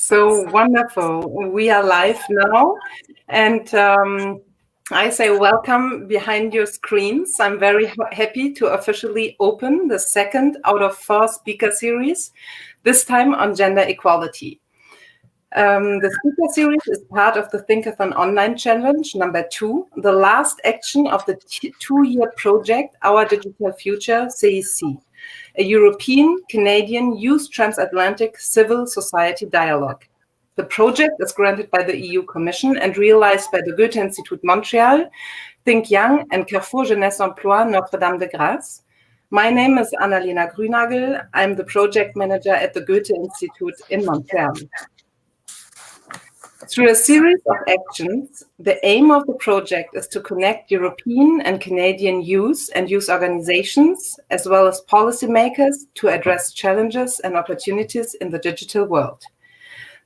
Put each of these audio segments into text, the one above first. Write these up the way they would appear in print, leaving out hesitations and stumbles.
So wonderful. We are live now, and I say welcome behind your screens. I'm very happy to officially open the second out of 4 speaker series, this time on gender equality. The speaker series is part of the Thinkathon online challenge number 2, the last action of the 2-year project, Our Digital Future, CEC, a European-Canadian Youth Transatlantic Civil Society Dialogue. The project is granted by the EU Commission and realized by the Goethe-Institut Montreal, Think Young, and Carrefour Jeunesse Emploi Notre-Dame-de-Grâce. My name is Annalena Grünagel. I'm the project manager at the Goethe-Institut in Montreal. Through a series of actions, the aim of the project is to connect European and Canadian youth and youth organizations, as well as policymakers, to address challenges and opportunities in the digital world.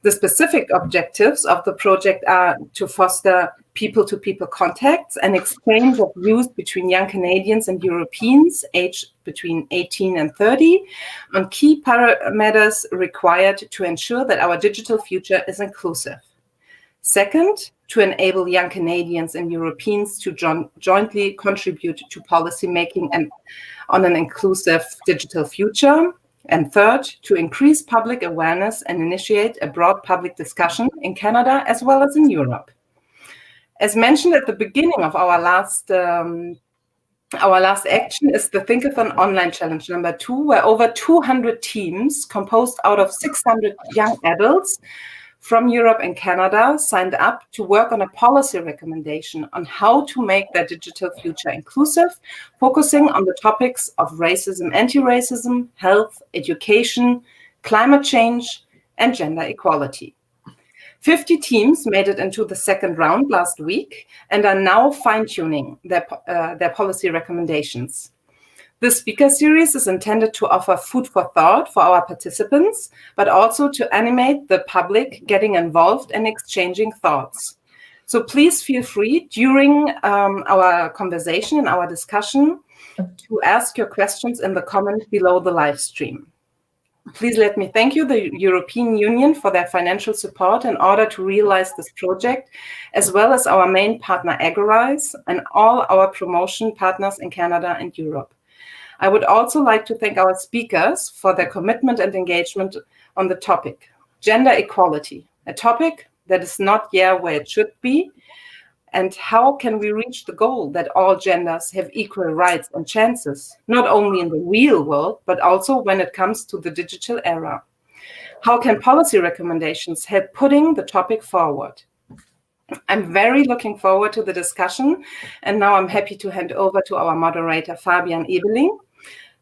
The specific objectives of the project are to foster people-to-people contacts and exchange of youth between young Canadians and Europeans aged between 18 and 30 on key parameters required to ensure that our digital future is inclusive. Second, to enable young Canadians and Europeans to jointly contribute to policymaking and on an inclusive digital future. And third, to increase public awareness and initiate a broad public discussion in Canada as well as in Europe. As mentioned at the beginning of our last action is the Thinkathon Online Challenge number 2, where over 200 teams composed out of 600 young adults from Europe and Canada signed up to work on a policy recommendation on how to make their digital future inclusive, focusing on the topics of racism, anti-racism, health, education, climate change, and gender equality. 50 teams made it into the second round last week and are now fine-tuning their policy recommendations. This speaker series is intended to offer food for thought for our participants, but also to animate the public getting involved and exchanging thoughts. So please feel free during our conversation and our discussion to ask your questions in the comment below the live stream. Please let me thank you, the European Union, for their financial support in order to realize this project, as well as our main partner, Agorize, and all our promotion partners in Canada and Europe. I would also like to thank our speakers for their commitment and engagement on the topic, gender equality, a topic that is not yet where it should be, and how can we reach the goal that all genders have equal rights and chances, not only in the real world, but also when it comes to the digital era. How can policy recommendations help putting the topic forward? I'm very looking forward to the discussion, and now I'm happy to hand over to our moderator, Fabian Ebeling.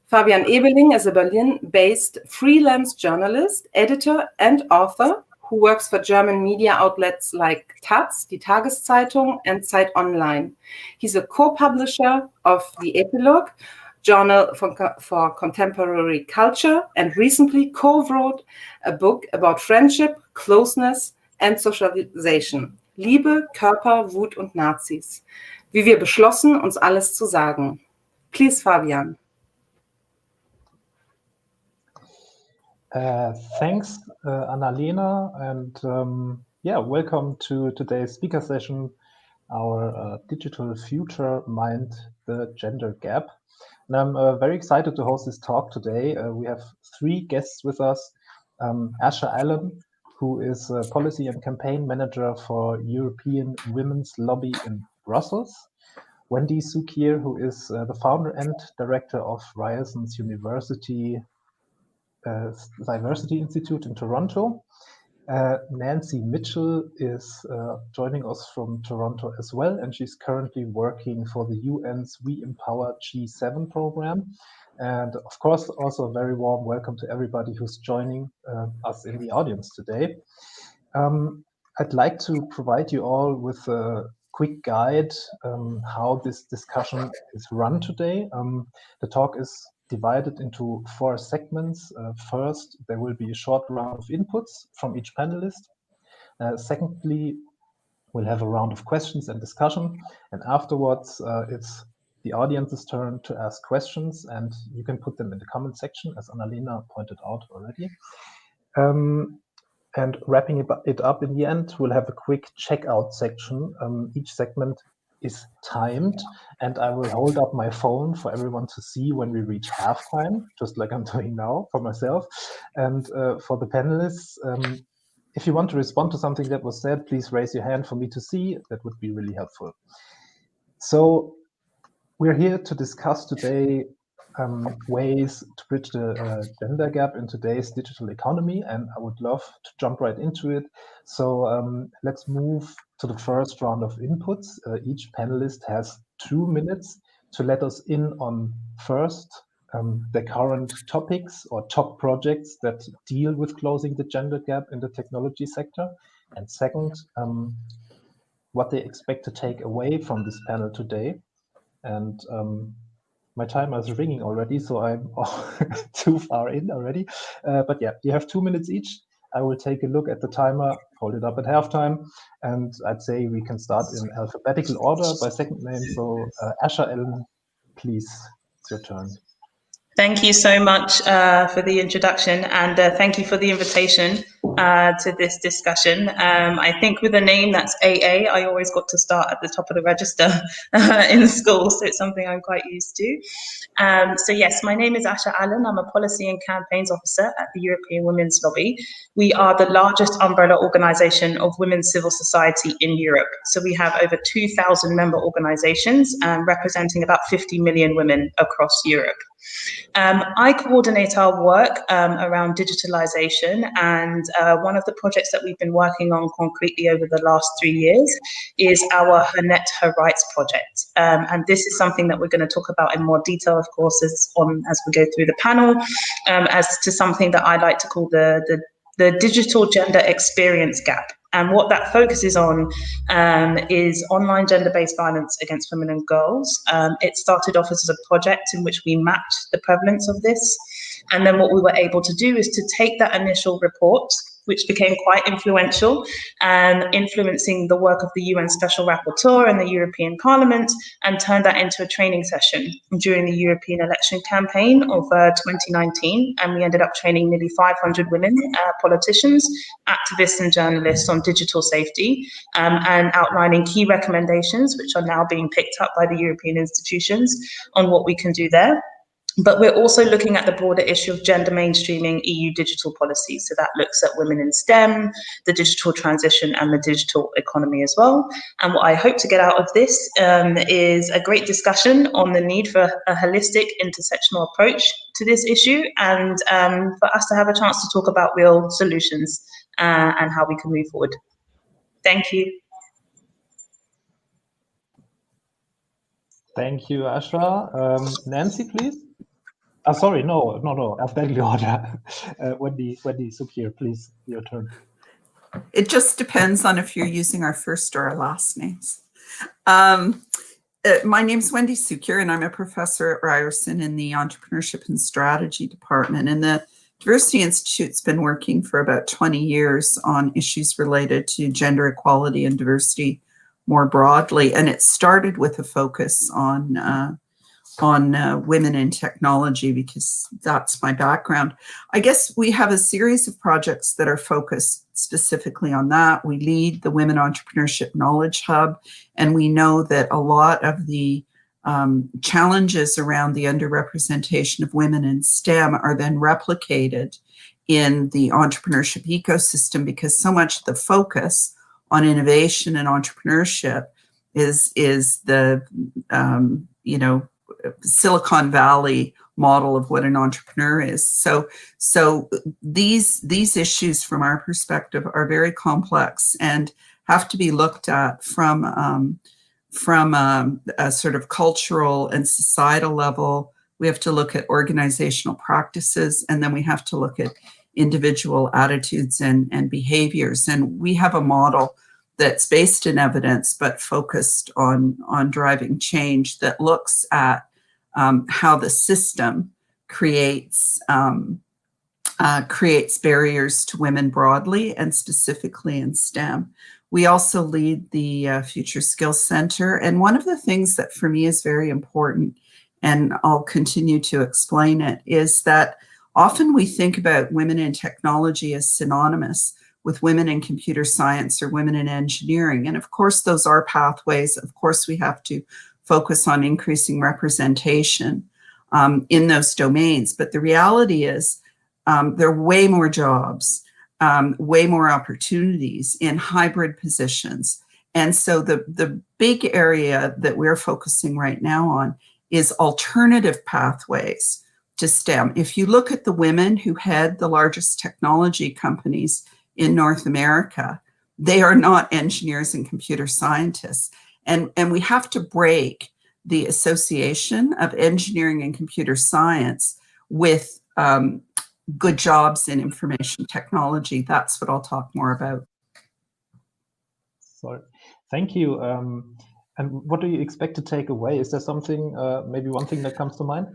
Fabian Ebeling is a Berlin-based freelance journalist, editor, and author who works for German media outlets like Taz, die Tageszeitung, and Zeit Online. He's a co-publisher of the Epilogue, Journal for Contemporary Culture, and recently co-wrote a book about friendship, closeness, and socialization. Liebe, Körper, Wut und Nazis. Wie wir beschlossen, uns alles zu sagen. Please, Fabian. Thanks, Annalena, and welcome to today's speaker session, our digital future mind the gender gap. And I'm very excited to host this talk today. We have 3 guests with us, Asha Allen, who is a policy and campaign manager for European Women's Lobby in Brussels, Wendy Sukir, who is the founder and director of Ryerson's University Diversity Institute in Toronto. Nancy Mitchell is joining us from Toronto as well, and she's currently working for the UN's We Empower G7 program. And of course, also a very warm welcome to everybody who's joining us in the audience today. I'd like to provide you all with a quick guide how this discussion is run today. The talk is divided into 4 segments. First, there will be a short round of inputs from each panelist. Secondly, we'll have a round of questions and discussion. And afterwards, it's the audience's turn to ask questions, and you can put them in the comment section, as Annalena pointed out already. And wrapping it up in the end, we'll have a quick checkout section. Each segment is timed, and I will hold up my phone for everyone to see when we reach halftime, just like I'm doing now for myself. And for the panelists, if you want to respond to something that was said, please raise your hand for me to see. That would be really helpful. So we're here to discuss today ways to bridge the gender gap in today's digital economy, and I would love to jump right into it. So let's move to the first round of inputs. Each panelist has 2 minutes to let us in on first the current topics or top projects that deal with closing the gender gap in the technology sector, and second, what they expect to take away from this panel today. And my timer is ringing already, so I'm too far in already. But yeah, you have 2 minutes each. I will take a look at the timer, hold it up at halftime, and I'd say we can start in alphabetical order by second name. So Asha Allen, please, it's your turn. Thank you so much for the introduction, and thank you for the invitation to this discussion. I think with a name that's AA, I always got to start at the top of the register in school, so it's something I'm quite used to. So yes, my name is Asha Allen. I'm a Policy and Campaigns Officer at the European Women's Lobby. We are the largest umbrella organisation of women's civil society in Europe. So we have over 2,000 member organisations representing about 50 million women across Europe. I coordinate our work around digitalization, and one of the projects that we've been working on concretely over the last 3 years is our Her Net, Her Rights project. And this is something that we're going to talk about in more detail, of course, as we go through the panel, as to something that I like to call the digital gender experience gap. And what that focuses on is online gender-based violence against women and girls. It started off as a project in which we mapped the prevalence of this. And then what we were able to do is to take that initial report, which became quite influential and influencing the work of the UN Special Rapporteur and the European Parliament, and turn that into a training session during the European election campaign of 2019. And we ended up training nearly 500 women, politicians, activists and journalists on digital safety, and outlining key recommendations, which are now being picked up by the European institutions on what we can do there. But we're also looking at the broader issue of gender mainstreaming EU digital policy. So that looks at women in STEM, the digital transition and the digital economy as well. And what I hope to get out of this is a great discussion on the need for a holistic intersectional approach to this issue, and for us to have a chance to talk about real solutions and how we can move forward. Thank you. Thank you, Asha. Nancy, please. Sorry, no, alphabetically order. Wendy Sukir, please, your turn. It just depends on if you're using our first or our last names. My name's Wendy Sukir, and I'm a professor at Ryerson in the Entrepreneurship and Strategy Department. And the Diversity Institute's been working for about 20 years on issues related to gender equality and diversity more broadly. And it started with a focus on women in technology, because that's my background. I guess we have a series of projects that are focused specifically on that. We lead the Women Entrepreneurship Knowledge Hub, and we know that a lot of the challenges around the underrepresentation of women in STEM are then replicated in the entrepreneurship ecosystem, because so much of the focus on innovation and entrepreneurship is the Silicon Valley model of what an entrepreneur is. So these issues from our perspective are very complex and have to be looked at from a sort of cultural and societal level. We have to look at organizational practices, and then we have to look at individual attitudes and behaviors. And we have a model that's based in evidence, but focused on driving change, that looks at how the system creates barriers to women broadly and specifically in STEM. We also lead the Future Skills Center. And one of the things that for me is very important, and I'll continue to explain it, is that often we think about women in technology as synonymous with women in computer science or women in engineering. And of course, those are pathways. Of course, we have to focus on increasing representation in those domains. But the reality is there are way more jobs, way more opportunities in hybrid positions. And so the big area that we're focusing right now on is alternative pathways to STEM. If you look at the women who head the largest technology companies in North America, they are not engineers and computer scientists. And we have to break the association of engineering and computer science with good jobs in information technology. That's what I'll talk more about. So, thank you. And what do you expect to take away? Is there something, maybe one thing that comes to mind?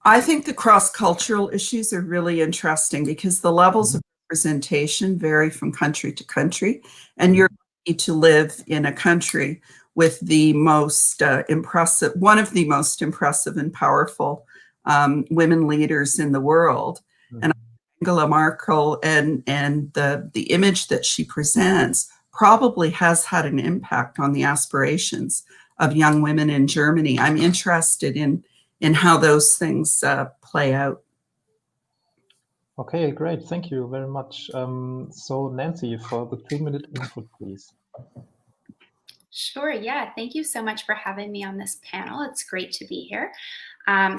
I think the cross-cultural issues are really interesting because the levels of representation vary from country to country. And you're lucky to live in a country with the most impressive, one of the most impressive and powerful women leaders in the world. And Angela Merkel and the image that she presents probably has had an impact on the aspirations of young women in Germany. I'm interested in how those things play out. Okay, great. Thank you very much. So Nancy, for the 2-minute input, please. Sure, yeah. Thank you so much for having me on this panel. It's great to be here.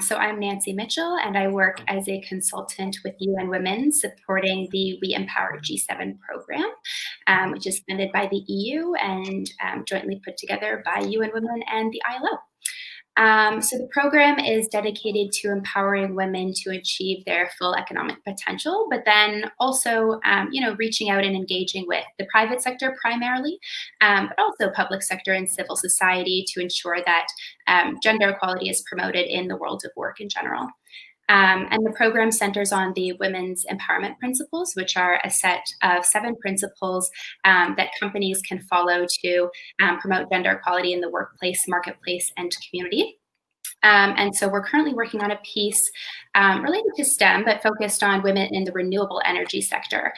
So I'm Nancy Mitchell, and I work as a consultant with UN Women supporting the We Empower G7 program, which is funded by the EU and jointly put together by UN Women and the ILO. So the program is dedicated to empowering women to achieve their full economic potential, but then also, reaching out and engaging with the private sector primarily, but also public sector and civil society to ensure that gender equality is promoted in the world of work in general. And the program centers on the women's empowerment principles, which are a set of 7 principles that companies can follow to promote gender equality in the workplace, marketplace, and community. And so we're currently working on a piece related to STEM, but focused on women in the renewable energy sector,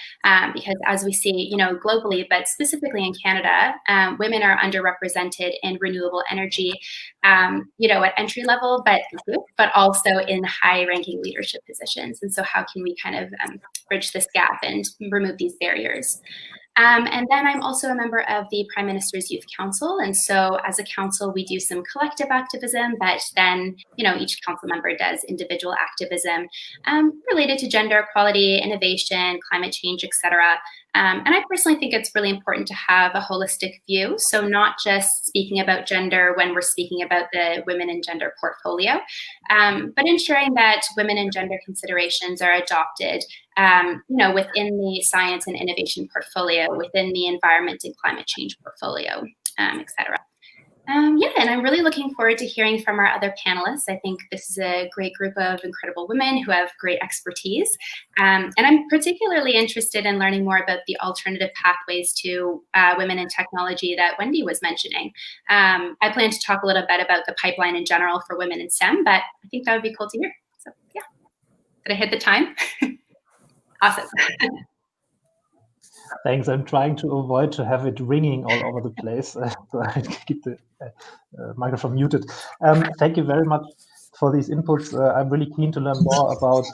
because as we see, globally, but specifically in Canada, women are underrepresented in renewable energy, at entry level, but also in high-ranking leadership positions. And so how can we kind of bridge this gap and remove these barriers? And then I'm also a member of the Prime Minister's Youth Council. And so as a council, we do some collective activism, but then, each council member does individual activism related to gender equality, innovation, climate change, etc. And I personally think it's really important to have a holistic view. So not just speaking about gender when we're speaking about the women and gender portfolio, but ensuring that women and gender considerations are adopted within the science and innovation portfolio, within the environment and climate change portfolio, et cetera. And I'm really looking forward to hearing from our other panelists. I think this is a great group of incredible women who have great expertise. And I'm particularly interested in learning more about the alternative pathways to women in technology that Wendy was mentioning. I plan to talk a little bit about the pipeline in general for women in STEM, but I think that would be cool to hear. So yeah, did I hit the time? Awesome. Thanks. I'm trying to avoid to have it ringing all over the place, so I keep the microphone muted. Thank you very much for these inputs. I'm really keen to learn more about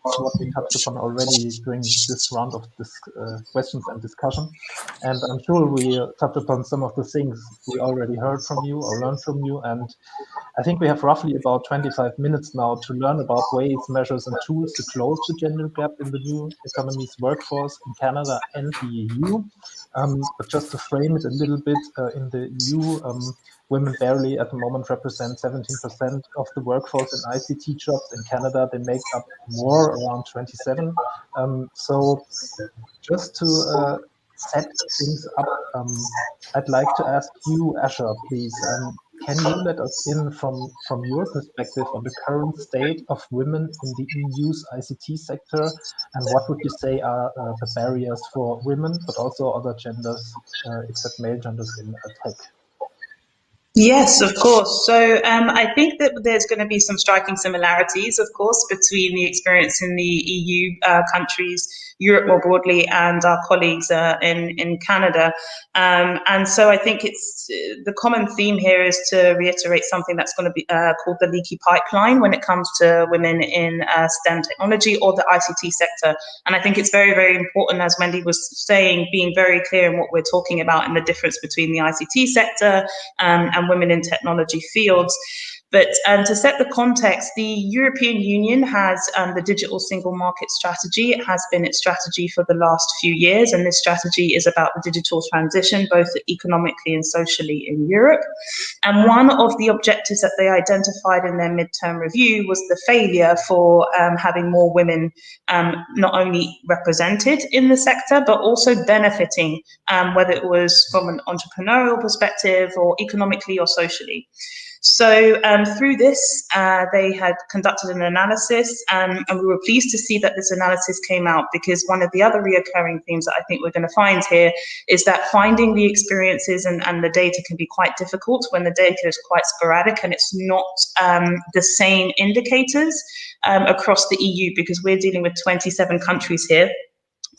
what we touched upon already during this round of questions and discussion. And I'm sure we touched upon some of the things we already heard from you or learned from you. And I think we have roughly about 25 minutes now to learn about ways, measures, and tools to close the gender gap in the new economy's workforce in Canada and the EU. But just to frame it a little bit, in the EU, women barely at the moment represent 17% of the workforce in ICT jobs. In Canada, they make up more, around 27. So just to set things up, I'd like to ask you, Asha, please. Can you let us in from your perspective on the current state of women in the EU's ICT sector, and what would you say are the barriers for women, but also other genders, except male genders in tech? Yes, of course. So I think that there's going to be some striking similarities, of course, between the experience in the EU countries, Europe more broadly, and our colleagues in Canada. And so I think it's the common theme here is to reiterate something that's going to be called the leaky pipeline when it comes to women in STEM technology or the ICT sector. And I think it's very, very important, as Wendy was saying, being very clear in what we're talking about and the difference between the ICT sector and women in technology fields. But to set the context, the European Union has the digital single market strategy. It has been its strategy for the last few years, and this strategy is about the digital transition, both economically and socially in Europe. And one of the objectives that they identified in their midterm review was the failure for having more women not only represented in the sector, but also benefiting, whether it was from an entrepreneurial perspective or economically or socially. So through this, they had conducted an analysis, and we were pleased to see that this analysis came out, because one of the other reoccurring themes that I think we're going to find here is that finding the experiences and the data can be quite difficult when the data is quite sporadic and it's not the same indicators across the EU, because we're dealing with 27 countries here.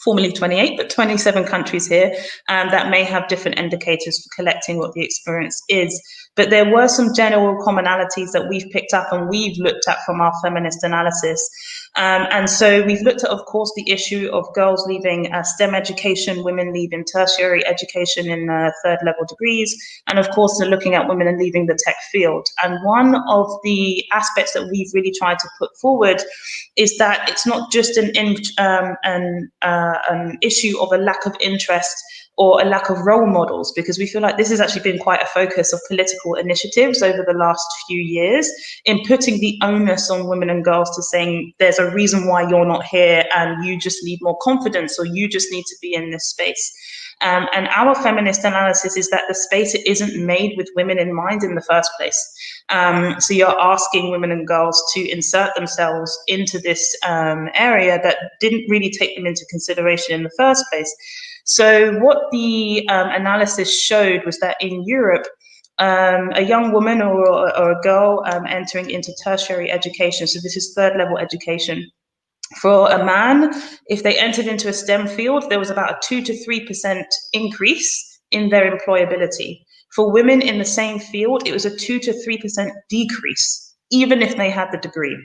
Formerly 28, but 27 countries here that may have different indicators for collecting what the experience is. But there were some general commonalities that we've picked up and we've looked at from our feminist analysis. And so we've looked at, of course, the issue of girls leaving STEM education, women leaving tertiary education in third level degrees, and of course, they're looking at women leaving the tech field. And one of the aspects that we've really tried to put forward is that it's not just an issue of a lack of interest or a lack of role models, because we feel like this has actually been quite a focus of political initiatives over the last few years in putting the onus on women and girls to saying there's a reason why you're not here and you just need more confidence or you just need to be in this space. And our feminist analysis is that the space isn't made with women in mind in the first place. So you're asking women and girls to insert themselves into this area that didn't really take them into consideration in the first place. So what the analysis showed was that in Europe, a young woman or a girl entering into tertiary education, so this is third level education, for a man, if they entered into a STEM field, there was about a 2 to 3% increase in their employability. For women in the same field, it was a 2 to 3% decrease, even if they had the degree.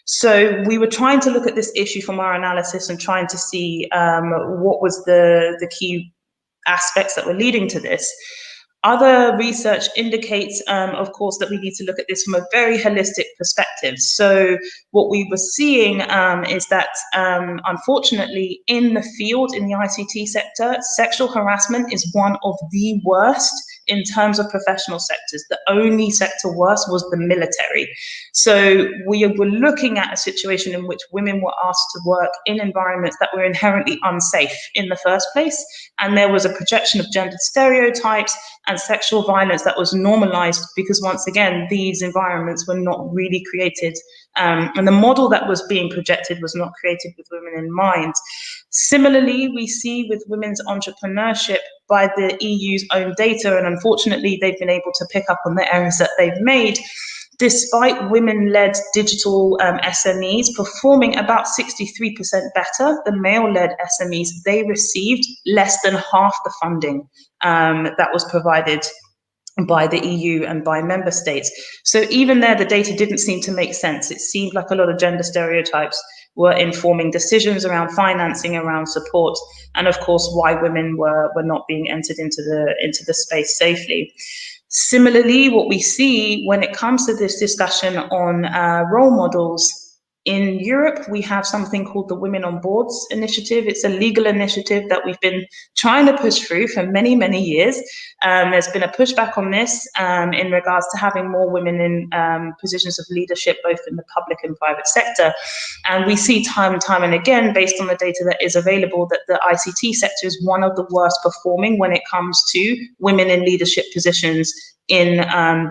So we were trying to look at this issue from our analysis and trying to see what was the key aspects that were leading to this. Other research indicates, of course, that we need to look at this from a very holistic perspective. So what we were seeing is that, unfortunately, in the field, in the ICT sector, sexual harassment is one of the worst in terms of professional sectors. The only sector worse was the military. So we were looking at a situation in which women were asked to work in environments that were inherently unsafe in the first place. And there was a projection of gendered stereotypes and sexual violence that was normalized because, once again, these environments were not really created. And the model that was being projected was not created with women in mind. Similarly, we see with women's entrepreneurship by the EU's own data, and unfortunately, they've been able to pick up on the errors that they've made. Despite women-led digital SMEs performing about 63% better than male-led SMEs, they received less than half the funding that was provided by the EU and by member states. So even there, the data didn't seem to make sense. It seemed like a lot of gender stereotypes were informing decisions around financing, around support, and of course, why women were not being entered into the space safely. Similarly, what we see when it comes to this discussion on role models, in Europe, we have something called the Women on Boards initiative. It's a legal initiative that we've been trying to push through for many, many years. There's been a pushback on this in regards to having more women in positions of leadership, both in the public and private sector. And we see time and time and again, based on the data that is available, that the ICT sector is one of the worst performing when it comes to women in leadership positions in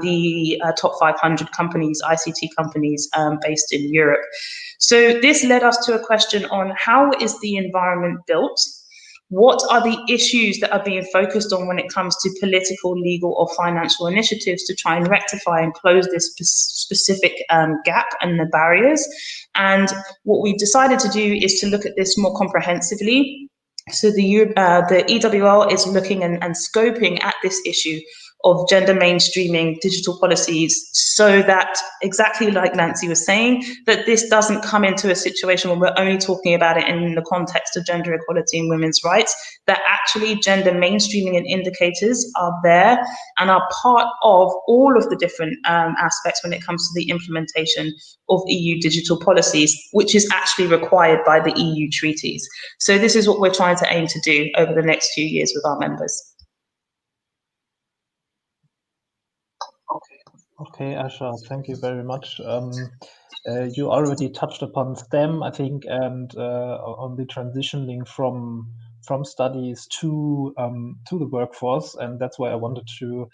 the top 500 companies, ICT companies based in Europe. So this led us to a question on how is the environment built what are the issues that are being focused on when it comes to political, legal, or financial initiatives to try and rectify and close this specific gap and the barriers. And what we decided to do is to look at this more comprehensively. So the EWL is looking and scoping at this issue of gender mainstreaming digital policies, so that, exactly like Nancy was saying, that this doesn't come into a situation where we're only talking about it in the context of gender equality and women's rights, that actually gender mainstreaming and indicators are there and are part of all of the different aspects when it comes to the implementation of EU digital policies, which is actually required by the EU treaties. So this is what we're trying to aim to do over the next few years with our members. Okay, Asha, thank you very much. You already touched upon STEM, I think, and on the transitioning from studies to the workforce, and that's why I wanted to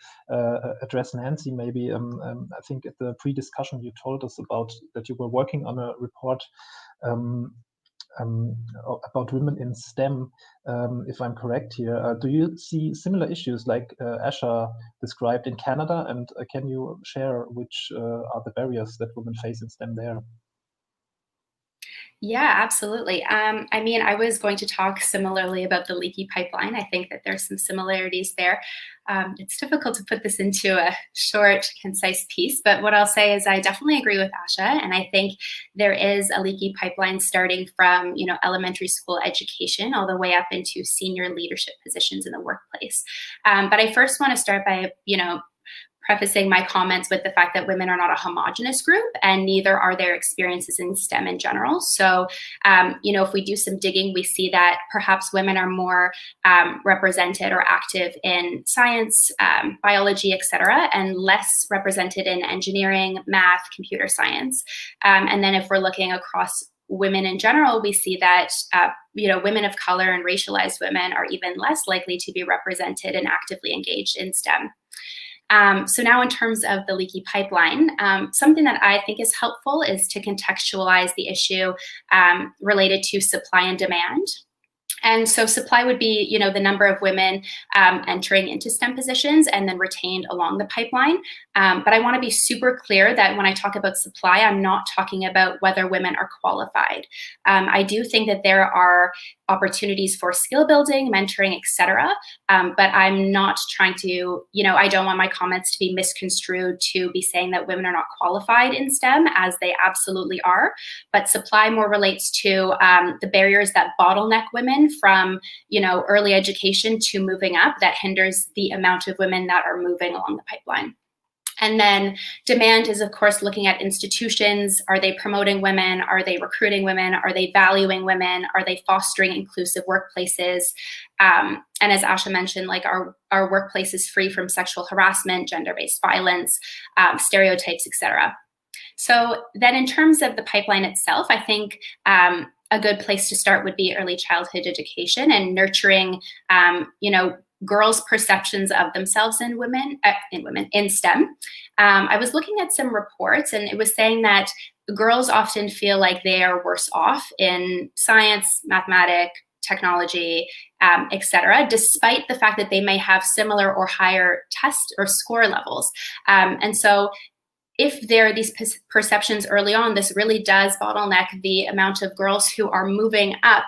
address Nancy. Maybe I think at the pre-discussion you told us about that you were working on a report about women in STEM, if I'm correct here. Do you see similar issues like Asha described in Canada? And can you share which are the barriers that women face in STEM there? Yeah, absolutely. I mean, I was going to talk similarly about the leaky pipeline. I think that there's some similarities there. It's difficult to put this into a short, concise piece, but what I'll say is I definitely agree with Asha, and I think there is a leaky pipeline starting from, elementary school education all the way up into senior leadership positions in the workplace. But I first want to start by, prefacing my comments with the fact that women are not a homogenous group, and neither are their experiences in STEM in general. So, if we do some digging, we see that perhaps women are more represented or active in science, biology, etc., and less represented in engineering, math, computer science. And then if we're looking across women in general, we see that women of color and racialized women are even less likely to be represented and actively engaged in STEM. So now in terms of the leaky pipeline, something that I think is helpful is to contextualize the issue related to supply and demand. And so supply would be, the number of women entering into STEM positions and then retained along the pipeline. But I want to be super clear that when I talk about supply, I'm not talking about whether women are qualified. I do think that there are opportunities for skill building, mentoring, etc. But I'm not trying to, I don't want my comments to be misconstrued to be saying that women are not qualified in STEM, as they absolutely are. But supply more relates to the barriers that bottleneck women from, early education to moving up, that hinders the amount of women that are moving along the pipeline. And then demand is, of course, looking at institutions. Are they promoting women? Are they recruiting women? Are they valuing women? Are they fostering inclusive workplaces? And as Asha mentioned, like our workplace is free from sexual harassment, gender-based violence, stereotypes, etc. So then in terms of the pipeline itself, I think a good place to start would be early childhood education and nurturing, girls' perceptions of themselves in STEM. I was looking at some reports, and it was saying that girls often feel like they are worse off in science, mathematics, technology, etc., despite the fact that they may have similar or higher test or score levels. And so if there are these perceptions early on, this really does bottleneck the amount of girls who are moving up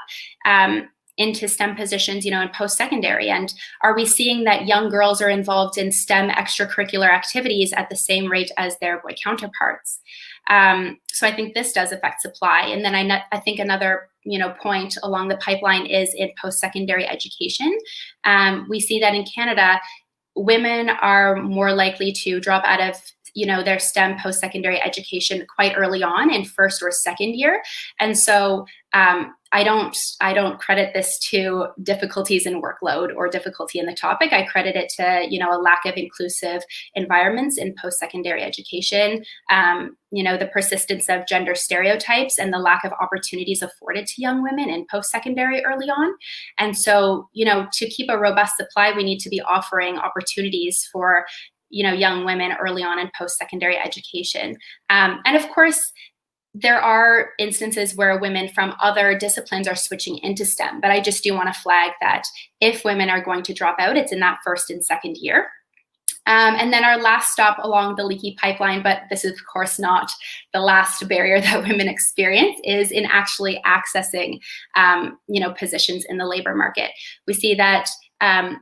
into STEM positions, in post-secondary. And are we seeing that young girls are involved in STEM extracurricular activities at the same rate as their boy counterparts? So I think this does affect supply. And then I think another point along the pipeline is in post-secondary education. We see that in Canada, women are more likely to drop out of their STEM post-secondary education quite early on in first or second year. And so I don't credit this to difficulties in workload or difficulty in the topic. I credit it to, a lack of inclusive environments in post-secondary education, the persistence of gender stereotypes and the lack of opportunities afforded to young women in post-secondary early on. And so, to keep a robust supply, we need to be offering opportunities for young women early on in post-secondary education. And of course, there are instances where women from other disciplines are switching into STEM, but I just do want to flag that if women are going to drop out, it's in that first and second year. And then our last stop along the leaky pipeline, but this is of course not the last barrier that women experience, is in actually accessing, positions in the labor market. We see that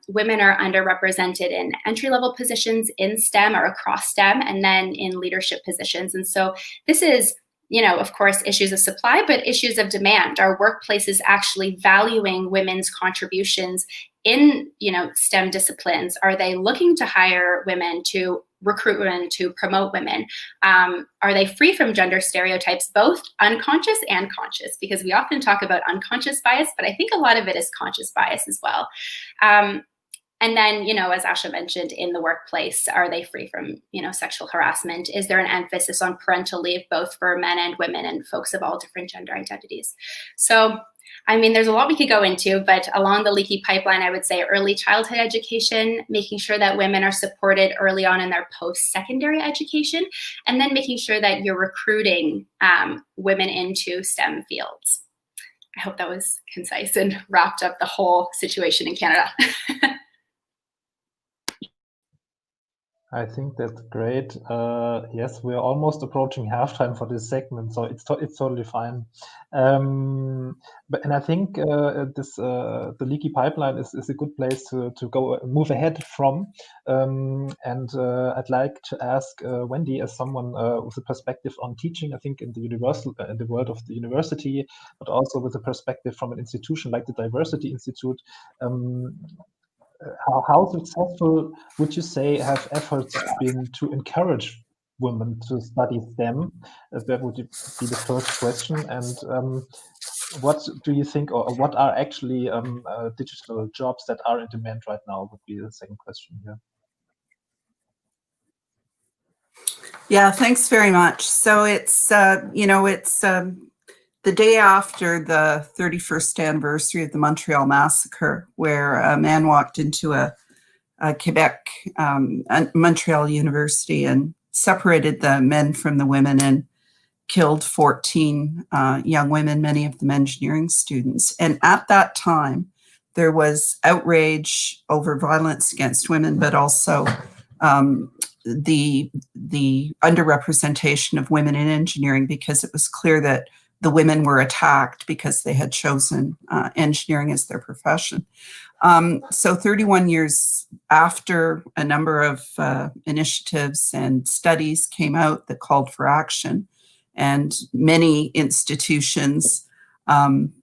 women are underrepresented in entry-level positions in STEM or across STEM, and then in leadership positions. And so this is, of course, issues of supply, but issues of demand. Are workplaces actually valuing women's contributions in, STEM disciplines? Are they looking to hire women, to recruit women, to promote women? Are they free from gender stereotypes, both unconscious and conscious? Because we often talk about unconscious bias, but I think a lot of it is conscious bias as well. And then, as Asha mentioned, in the workplace, are they free from, sexual harassment? Is there an emphasis on parental leave, both for men and women and folks of all different gender identities? So, there's a lot we could go into, but along the leaky pipeline, I would say early childhood education, making sure that women are supported early on in their post-secondary education, and then making sure that you're recruiting women into STEM fields. I hope that was concise and wrapped up the whole situation in Canada. I think that's great. Yes, we're almost approaching halftime for this segment, so it's totally fine. But I think the leaky pipeline is a good place to go move ahead from. And I'd like to ask Wendy, as someone with a perspective on teaching, I think in the world of the university, but also with a perspective from an institution like the Diversity Institute. How successful would you say have efforts been to encourage women to study STEM? That would be the first question. And what do you think, or what are actually digital jobs that are in demand right now, would be the second question here. Yeah, thanks very much. So it's, the day after the 31st anniversary of the Montreal Massacre, where a man walked into a Quebec, Montreal University, and separated the men from the women and killed 14 young women, many of them engineering students. And at that time, there was outrage over violence against women, but also the underrepresentation of women in engineering, because it was clear that the women were attacked because they had chosen engineering as their profession. So 31 years after, a number of initiatives and studies came out that called for action, and many institutions, making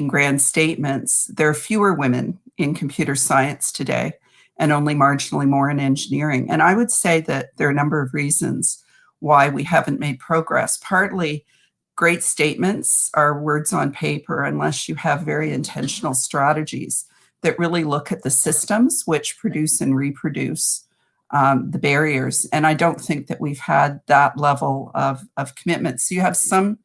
grand statements. There are fewer women in computer science today, and only marginally more in engineering. And I would say that there are a number of reasons why we haven't made progress. Partly, great statements are words on paper unless you have very intentional strategies that really look at the systems which produce and reproduce the barriers. And I don't think that we've had that level of commitment. So you have some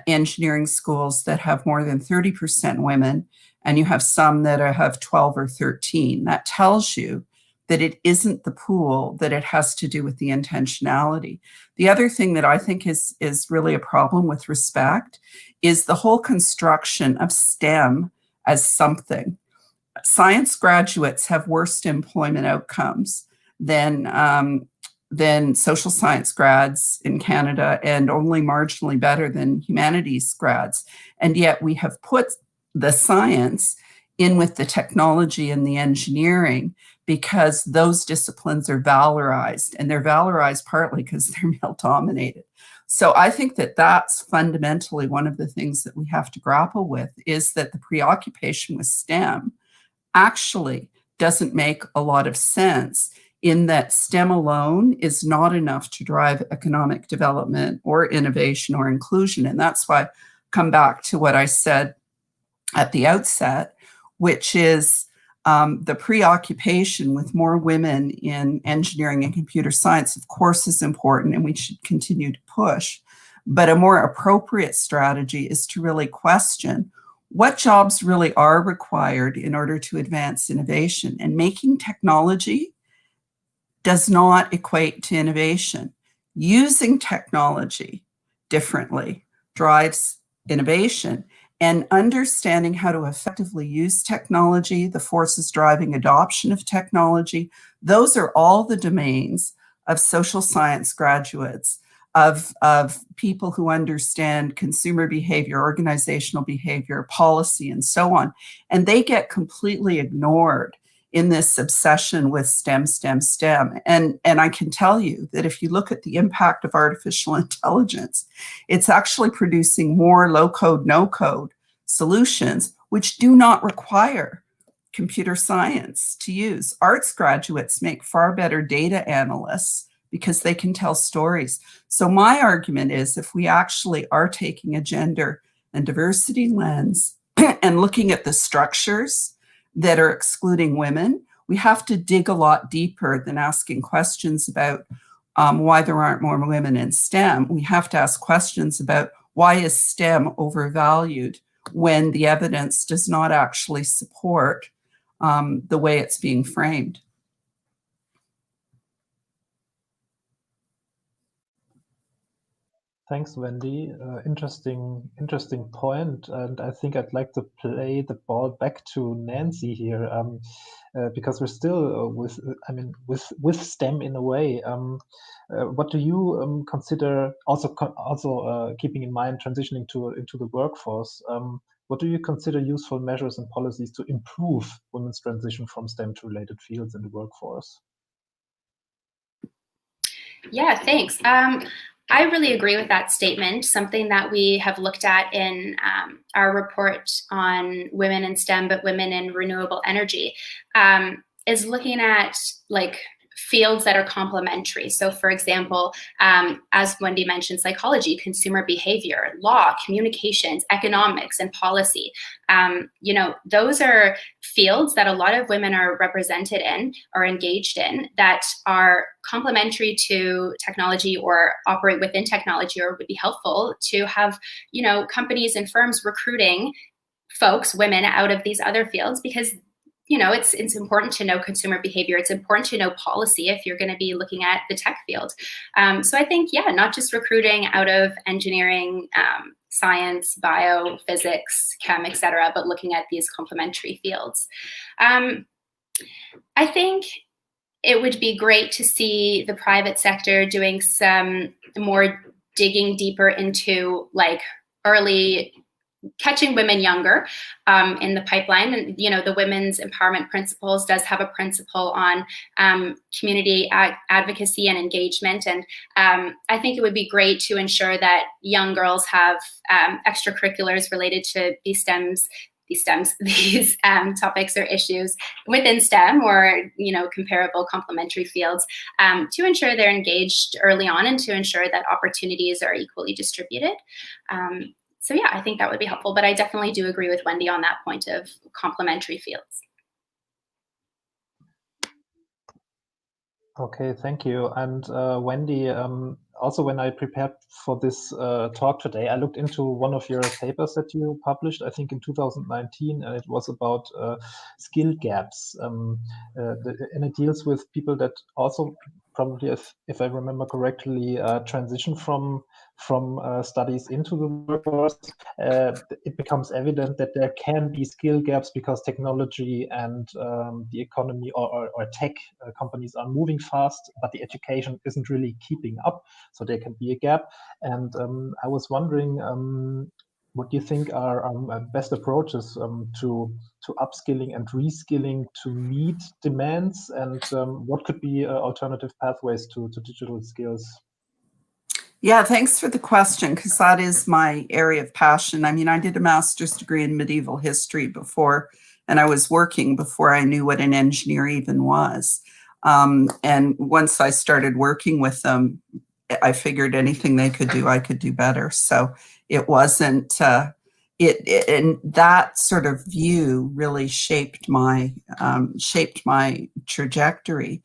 engineering schools that have more than 30% women, and you have some that have 12 or 13. That tells you that it isn't the pool, that it has to do with the intentionality. The other thing that I think is really a problem with respect is the whole construction of STEM as something. Science graduates have worse employment outcomes than social science grads in Canada, and only marginally better than humanities grads. And yet we have put the science in with the technology and the engineering, because those disciplines are valorized, and they're valorized partly because they're male dominated. So I think that that's fundamentally one of the things that we have to grapple with, is that the preoccupation with STEM actually doesn't make a lot of sense, in that STEM alone is not enough to drive economic development or innovation or inclusion. And that's why I come back to what I said at the outset, which is the preoccupation with more women in engineering and computer science, of course, is important, and we should continue to push. But a more appropriate strategy is to really question what jobs really are required in order to advance innovation. And making technology does not equate to innovation. using technology differently drives innovation, and understanding how to effectively use technology, the forces driving adoption of technology, those are all the domains of social science graduates, of people who understand consumer behavior, organizational behavior, policy, and so on. And they get completely ignored in this obsession with STEM, STEM, STEM. And I can tell you that if you look at the impact of artificial intelligence, it's actually producing more low-code, no-code solutions, which do not require computer science to use. Arts graduates make far better data analysts because they can tell stories. So my argument is, if we actually are taking a gender and diversity lens and looking at the structures that are excluding women, we have to dig a lot deeper than asking questions about why there aren't more women in STEM. We have to ask questions about, why is STEM overvalued when the evidence does not actually support the way it's being framed? Thanks, Wendy. Interesting point. And I think I'd like to play the ball back to Nancy here, because we're still with STEM in a way. What do you consider, also keeping in mind transitioning into the workforce? What do you consider useful measures and policies to improve women's transition from STEM to related fields in the workforce? Yeah, thanks. I really agree with that statement. Something that we have looked at in our report on women in STEM, but women in renewable energy, is looking at like fields that are complementary. So for example, as Wendy mentioned, psychology, consumer behavior, law, communications, economics, and policy. You know, those are fields that a lot of women are represented in or engaged in that are complementary to technology or operate within technology, or would be helpful to have, you know, companies and firms recruiting folks, women, out of these other fields, because you know, it's important to know consumer behavior. It's important to know policy if you're going to be looking at the tech field. So I think, yeah, not just recruiting out of engineering, science, bio, physics, chem, et cetera, but looking at these complementary fields. I think it would be great to see the private sector doing some more digging deeper into like early catching women younger in the pipeline. And, you know, the Women's Empowerment Principles does have a principle on community advocacy and engagement. And I think it would be great to ensure that young girls have extracurriculars related to these topics or issues within STEM, or, you know, comparable complementary fields, to ensure they're engaged early on and to ensure that opportunities are equally distributed. So yeah, I think that would be helpful, but I definitely do agree with Wendy on that point of complementary fields. Okay, thank you. And Wendy, also when I prepared for this talk today, I looked into one of your papers that you published, I think in 2019, and it was about skill gaps. And it deals with people that also probably, if I remember correctly, transition from studies into the workforce. It becomes evident that there can be skill gaps because technology and the economy or tech companies are moving fast, but the education isn't really keeping up. So there can be a gap. And I was wondering, what do you think are best approaches to upskilling and reskilling to meet demands, and what could be alternative pathways to digital skills? Yeah, thanks for the question, because that is my area of passion. I mean, I did a master's degree in medieval history before, and I was working before I knew what an engineer even was. And once I started working with them, I figured anything they could do, I could do better. So it wasn't, and that sort of view really shaped my trajectory.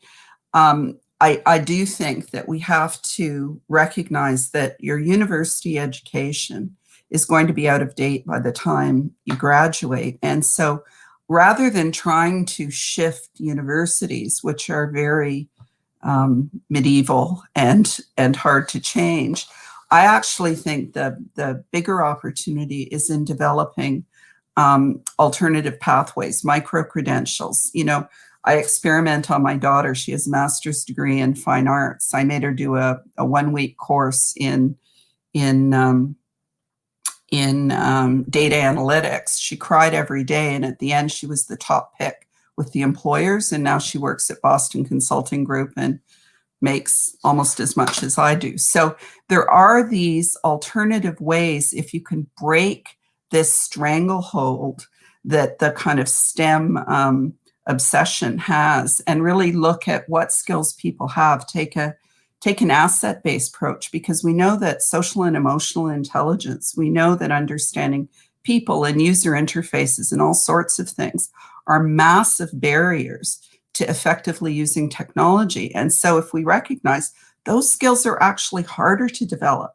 I do think that we have to recognize that your university education is going to be out of date by the time you graduate. And so rather than trying to shift universities, which are very medieval and hard to change. I actually think the bigger opportunity is in developing alternative pathways, micro-credentials. You know, I experiment on my daughter. She has a master's degree in fine arts. I made her do a 1-week course in data analytics. She cried every day, and at the end, she was the top pick with the employers, and now she works at Boston Consulting Group and makes almost as much as I do. So there are these alternative ways, if you can break this stranglehold that the kind of STEM obsession has, and really look at what skills people have, take an asset-based approach, because we know that social and emotional intelligence, we know that understanding people and user interfaces and all sorts of things are massive barriers to effectively using technology. And so if we recognize those skills are actually harder to develop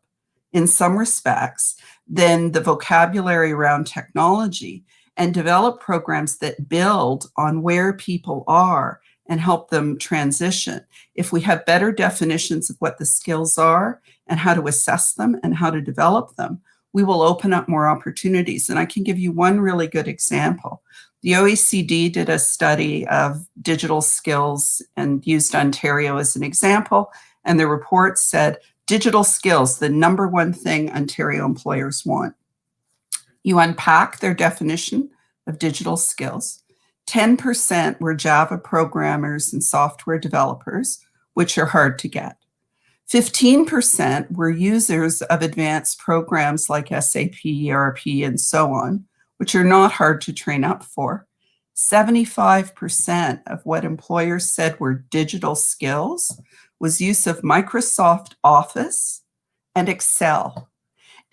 in some respects than the vocabulary around technology, and develop programs that build on where people are and help them transition. If we have better definitions of what the skills are and how to assess them and how to develop them, we will open up more opportunities. And I can give you one really good example. The OECD did a study of digital skills and used Ontario as an example. And the report said, digital skills, the #1 thing Ontario employers want. You unpack their definition of digital skills. 10% were Java programmers and software developers, which are hard to get. 15% were users of advanced programs like SAP, ERP, and so on, which are not hard to train up for. 75% of what employers said were digital skills was use of Microsoft Office and Excel.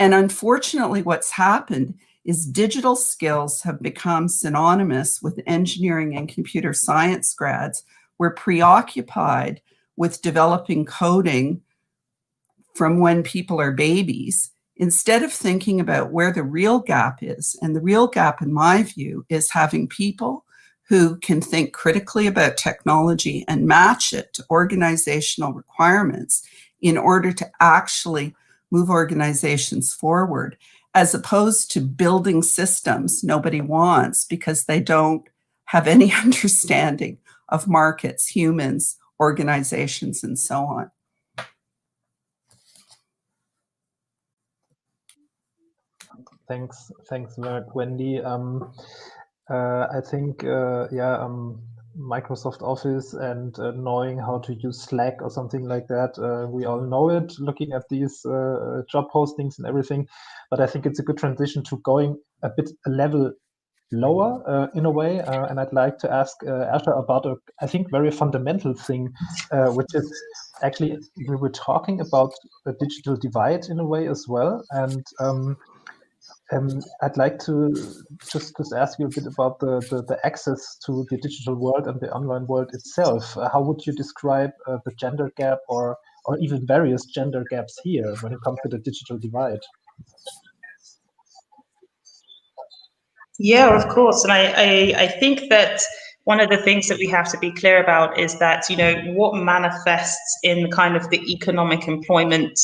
And unfortunately, what's happened is digital skills have become synonymous with engineering and computer science grads. We're preoccupied with developing coding from when people are babies, instead of thinking about where the real gap is. And the real gap, in my view, is having people who can think critically about technology and match it to organizational requirements in order to actually move organizations forward, as opposed to building systems nobody wants because they don't have any understanding of markets, humans, organizations, and so on. Thanks very much, Wendy. I think, Microsoft Office and knowing how to use Slack or something like that, we all know it, looking at these job postings and everything. But I think it's a good transition to going a level lower in a way. And I'd like to ask Asha about I think, very fundamental thing, which is actually, we were talking about the digital divide in a way as well. And I'd like to just ask you a bit about the access to the digital world and the online world itself. How would you describe the gender gap or even various gender gaps here when it comes to the digital divide? Yeah, of course. And I think that one of the things that we have to be clear about is that, you know, what manifests in kind of the economic employment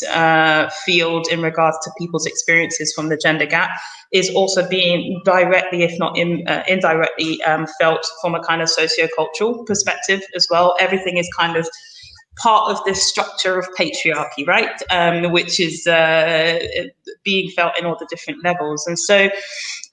field in regards to people's experiences from the gender gap is also being directly, if not indirectly, felt from a kind of sociocultural perspective as well. Everything is kind of part of this structure of patriarchy, right? Which is being felt in all the different levels. And so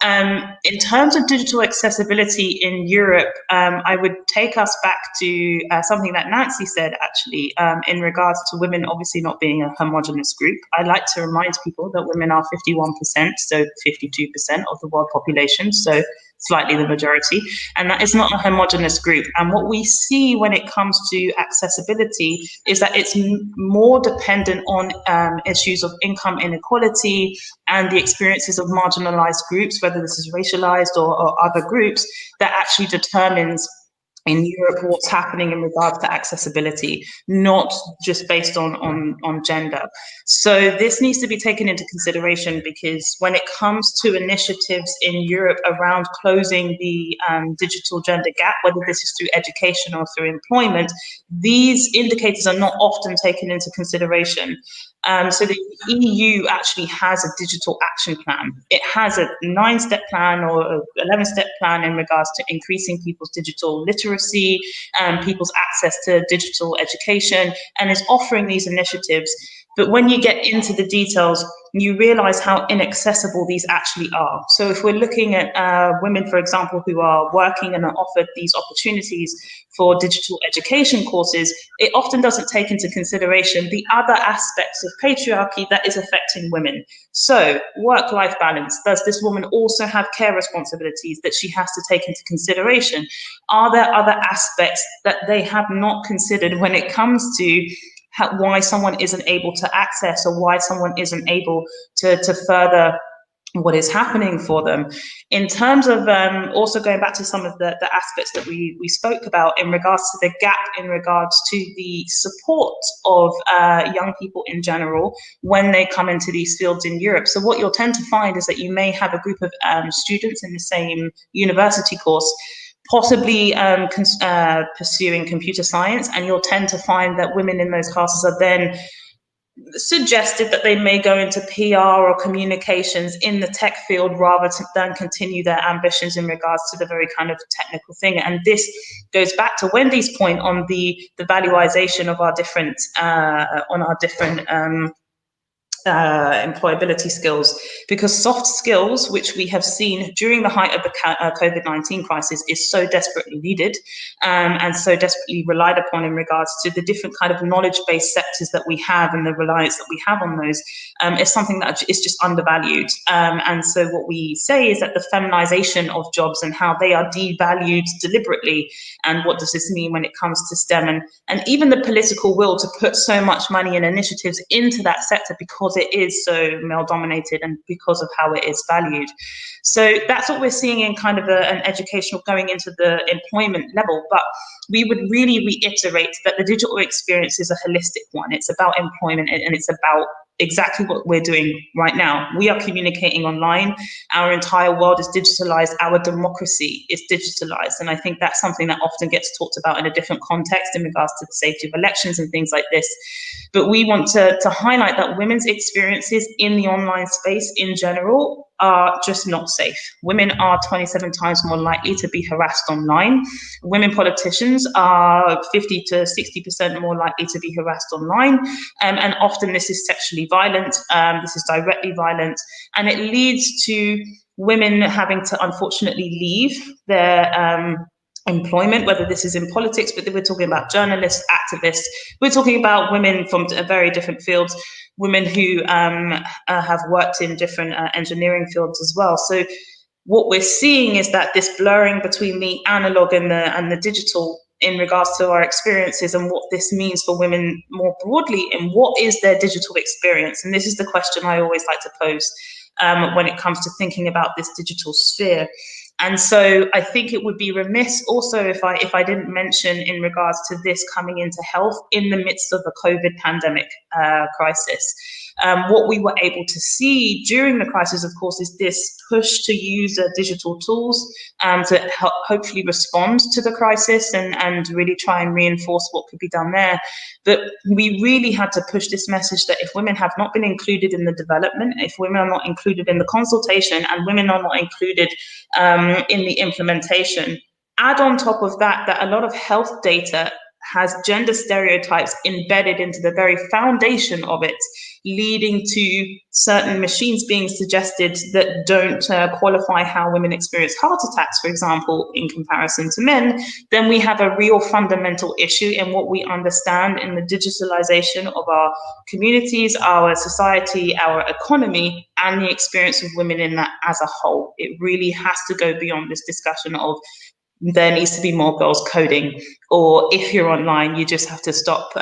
in terms of digital accessibility in Europe, I would take us back to something that Nancy said, actually, in regards to women obviously not being a homogenous group. I like to remind people that women are 51%, so 52% of the world population, so slightly the majority, and that is not a homogenous group. And what we see when it comes to accessibility is that it's more dependent on issues of income inequality and the experiences of marginalized groups, whether this is racialized or other groups, that actually determines in Europe, what's happening in regards to accessibility, not just based on gender. So this needs to be taken into consideration, because when it comes to initiatives in Europe around closing the digital gender gap, whether this is through education or through employment, these indicators are not often taken into consideration. So the EU actually has a digital action plan. It has a 9-step plan or a 11-step plan in regards to increasing people's digital literacy, people's access to digital education, and is offering these initiatives. But when you get into the details, you realize how inaccessible these actually are. So if we're looking at women, for example, who are working and are offered these opportunities for digital education courses, it often doesn't take into consideration the other aspects of patriarchy that is affecting women. So work-life balance. Does this woman also have care responsibilities that she has to take into consideration? Are there other aspects that they have not considered when it comes to why someone isn't able to access, or why someone isn't able to further what is happening for them? In terms of also going back to some of the aspects that we spoke about in regards to the gap in regards to the support of young people in general when they come into these fields in Europe. So what you'll tend to find is that you may have a group of students in the same university course, possibly pursuing computer science, and you'll tend to find that women in those classes are then suggested that they may go into PR or communications in the tech field rather than continue their ambitions in regards to the very kind of technical thing. And this goes back to Wendy's point on the valuation of our different employability skills, because soft skills, which we have seen during the height of the COVID-19 crisis, is so desperately needed and so desperately relied upon in regards to the different kind of knowledge-based sectors that we have and the reliance that we have on those, is something that is just undervalued. And so what we say is that the feminization of jobs and how they are devalued deliberately, and what does this mean when it comes to STEM, and even the political will to put so much money and initiatives into that sector because it is so male dominated and because of how it is valued. So that's what we're seeing in kind of an educational going into the employment level. But we would really reiterate that the digital experience is a holistic one. It's about employment, and it's about exactly what we're doing right now. We are communicating online. Our entire world is digitalized. Our democracy is digitalized. And I think that's something that often gets talked about in a different context in regards to the safety of elections and things like this. But we want to highlight that women's experiences in the online space in general are just not safe. Women are 27 times more likely to be harassed online. Women politicians are 50 to 60% more likely to be harassed online. And often this is sexually violent, this is directly violent, and it leads to women having to unfortunately leave their employment, whether this is in politics, but we're talking about journalists, activists, we're talking about women from very different fields, women who have worked in different engineering fields as well. So what we're seeing is that this blurring between the analog and the digital in regards to our experiences and what this means for women more broadly, and what is their digital experience. And this is the question I always like to pose when it comes to thinking about this digital sphere. And so I think it would be remiss also if I didn't mention in regards to this coming into health in the midst of a COVID pandemic crisis. What we were able to see during the crisis, of course, is this push to use digital tools to help hopefully respond to the crisis and really try and reinforce what could be done there. But we really had to push this message that if women have not been included in the development, if women are not included in the consultation, and women are not included in the implementation, add on top of that a lot of health data has gender stereotypes embedded into the very foundation of it, leading to certain machines being suggested that don't qualify how women experience heart attacks, for example, in comparison to men, then we have a real fundamental issue in what we understand in the digitalization of our communities, our society, our economy, and the experience of women in that as a whole. It really has to go beyond this discussion of there needs to be more girls coding, or if you're online, you just have to stop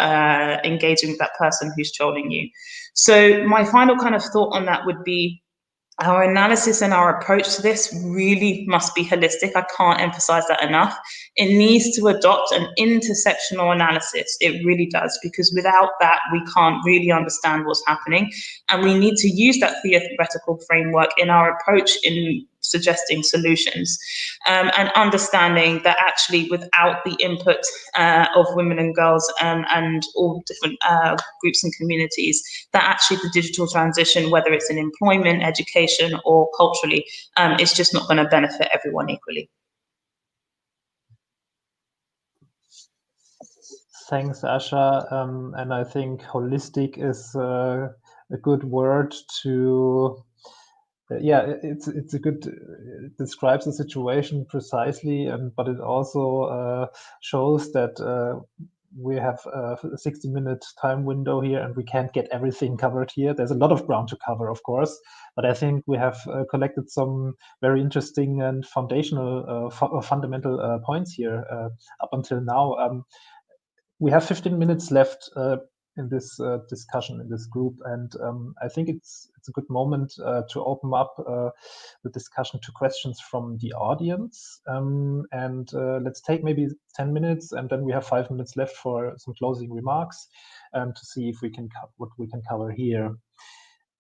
engaging with that person who's trolling you. So my final kind of thought on that would be, our analysis and our approach to this really must be holistic. I can't emphasize that enough. It needs to adopt an intersectional analysis. It really does, because without that, we can't really understand what's happening. And we need to use that theoretical framework in our approach in suggesting solutions, and understanding that actually without the input of women and girls and all different groups and communities, that actually the digital transition, whether it's in employment, education, or culturally, is just not going to benefit everyone equally. Thanks, Asha. And I think holistic is a good word to. Yeah, it's a good. It describes the situation precisely, but it also shows that we have a 60-minute time window here, and we can't get everything covered here. There's a lot of ground to cover, of course, but I think we have collected some very interesting and foundational, fundamental points here up until now. We have 15 minutes left in this discussion in this group, and I think it's a good moment to open up the discussion to questions from the audience. And let's take maybe 10 minutes, and then we have 5 minutes left for some closing remarks to see if we can what we can cover here.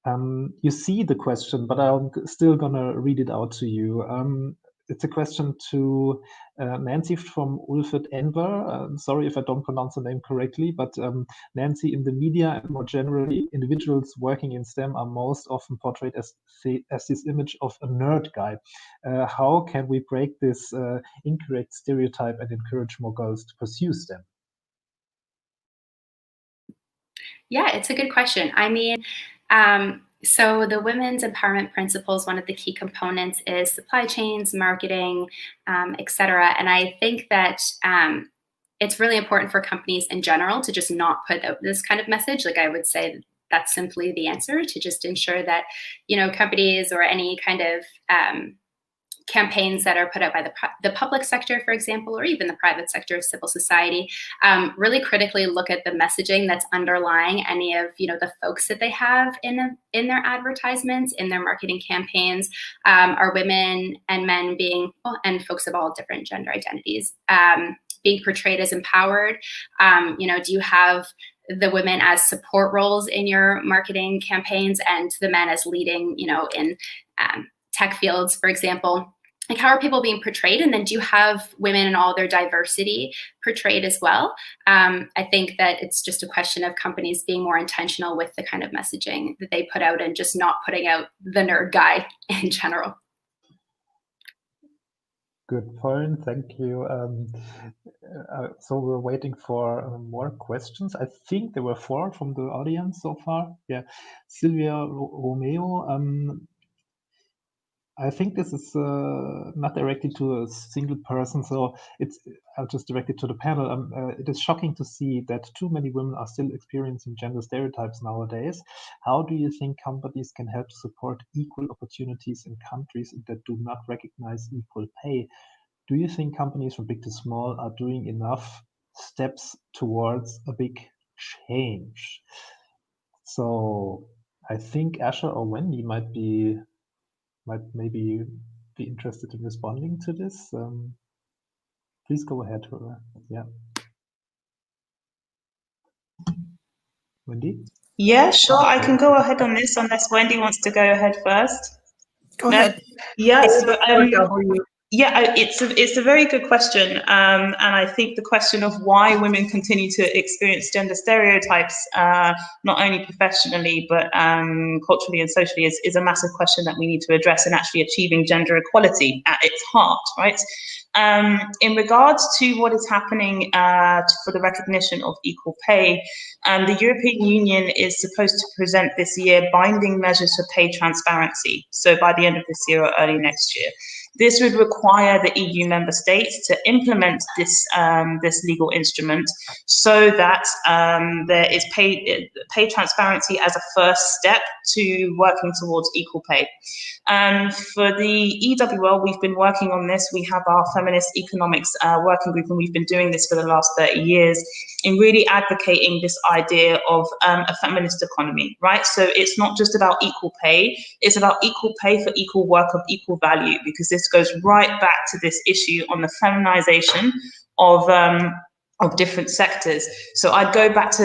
You see the question, but I'm still gonna read it out to you. It's a question to Nancy from Ulfert Enver. Sorry if I don't pronounce the name correctly, but Nancy, in the media and more generally, individuals working in STEM are most often portrayed as this image of a nerd guy. How can we break this incorrect stereotype and encourage more girls to pursue STEM? Yeah, it's a good question. I mean, so the women's empowerment principles, one of the key components is supply chains, marketing, et cetera. And I think that it's really important for companies in general to just not put out this kind of message. Like, I would say that's simply the answer, to just ensure that, you know, companies or any kind of campaigns that are put out by the public sector, for example, or even the private sector of civil society, really critically look at the messaging that's underlying any of, you know, the folks that they have in their advertisements, in their marketing campaigns. Are women and men being, and folks of all different gender identities, being portrayed as empowered? You know, do you have the women as support roles in your marketing campaigns and the men as leading, you know, in tech fields, for example? Like, how are people being portrayed? And then do you have women in all their diversity portrayed as well? I think that it's just a question of companies being more intentional with the kind of messaging that they put out and just not putting out the nerd guy in general. Good point, thank you. So we're waiting for more questions. I think there were 4 from the audience so far. Yeah, Silvia Romeo. I think this is not directed to a single person, so I'll just direct it to the panel. It is shocking to see that too many women are still experiencing gender stereotypes nowadays. How do you think companies can help support equal opportunities in countries that do not recognize equal pay? Do you think companies from big to small are doing enough steps towards a big change? So I think Asha or Wendy might maybe be interested in responding to this. Please go ahead. Yeah. Wendy? Yeah, sure. I can go ahead on this unless Wendy wants to go ahead first. Go ahead. Yes. Yeah, it's a very good question, and I think the question of why women continue to experience gender stereotypes, not only professionally but culturally and socially, is a massive question that we need to address in actually achieving gender equality at its heart, right? In regards to what is happening for the recognition of equal pay, the European Union is supposed to present this year binding measures for pay transparency, so by the end of this year or early next year. This would require the EU member states to implement this this legal instrument so that there is pay transparency as a first step to working towards equal pay. For the EWL, we've been working on this. We have our feminist economics working group, and we've been doing this for the last 30 years in really advocating this idea of a feminist economy, right? So it's not just about equal pay, it's about equal pay for equal work of equal value, because this goes right back to this issue on the feminization of different sectors. So I'd go back to